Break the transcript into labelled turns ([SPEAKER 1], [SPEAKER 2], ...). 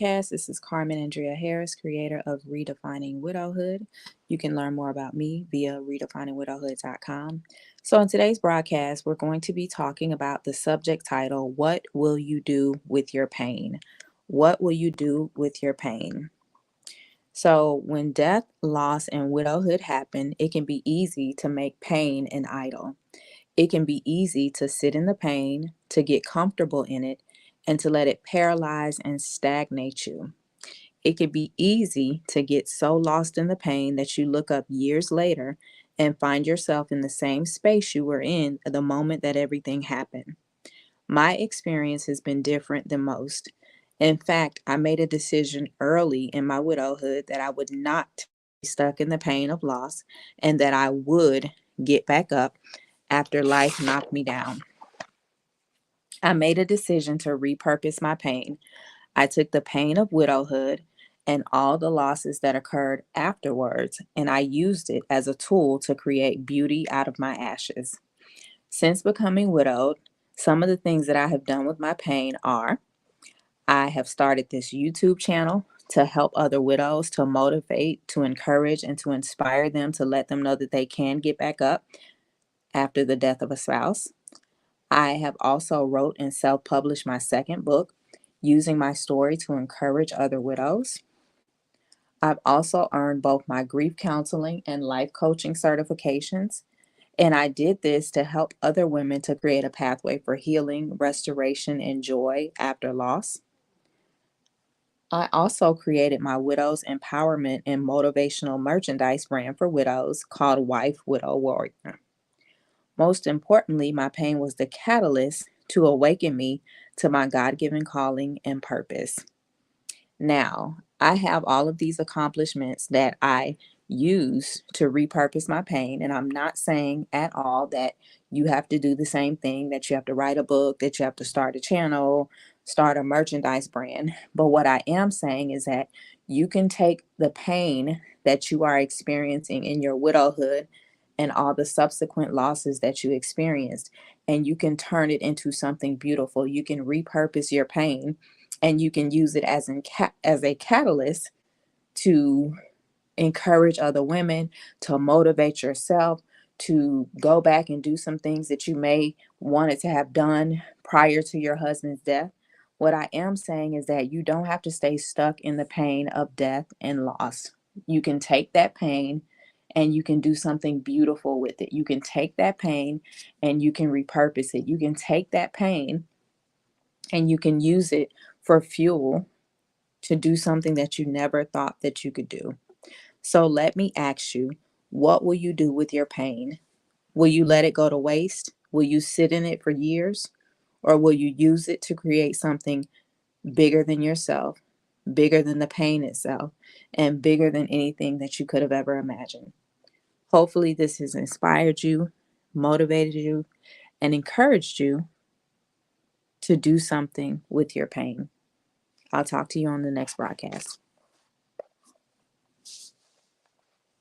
[SPEAKER 1] broadcast. This is Carmen Andrea Harris, creator of Redefining Widowhood. You can learn more about me via redefiningwidowhood.com. So, in today's broadcast, we're going to be talking about the subject title, What Will You Do with Your Pain? What will you do with your pain? So, when death, loss, and widowhood happen, it can be easy to make pain an idol. It can be easy to sit in the pain, to get comfortable in it, and to let it paralyze and stagnate you. It can be easy to get so lost in the pain that you look up years later and find yourself in the same space you were in the moment that everything happened. My experience has been different than most. In fact, I made a decision early in my widowhood that I would not be stuck in the pain of loss and that I would get back up after life knocked me down. I made a decision to repurpose my pain. I took the pain of widowhood and all the losses that occurred afterwards, and I used it as a tool to create beauty out of my ashes. Since becoming widowed, some of the things that I have done with my pain are I have started this YouTube channel to help other widows, to motivate, to encourage, and to inspire them, to let them know that they can get back up after the death of a spouse. I have also wrote and self-published my second book, using my story to encourage other widows. I've also earned both my grief counseling and life coaching certifications, and I did this to help other women to create a pathway for healing, restoration, and joy after loss. I also created my Widows Empowerment and Motivational Merchandise brand for widows called Wife Widow Warrior. Most importantly, my pain was the catalyst to awaken me to my God-given calling and purpose. Now, I have all of these accomplishments that I use to repurpose my pain, and I'm not saying at all that you have to do the same thing, that you have to write a book, that you have to start a channel, start a merchandise brand. But what I am saying is that you can take the pain that you are experiencing in your widowhood and all the subsequent losses that you experienced, and you can turn it into something beautiful. You can repurpose your pain and you can use it as a catalyst to encourage other women, to motivate yourself, to go back and do some things that you may wanted to have done prior to your husband's death. What I am saying is that you don't have to stay stuck in the pain of death and loss. You can take that pain and you can do something beautiful with it. You can take that pain and you can repurpose it. You can take that pain and you can use it for fuel to do something that you never thought that you could do. So let me ask you, what will you do with your pain? Will you let it go to waste? Will you sit in it for years? Or will you use it to create something bigger than yourself, bigger than the pain itself, and bigger than anything that you could have ever imagined? Hopefully, this has inspired you, motivated you, and encouraged you to do something with your pain. I'll talk to you on the next broadcast.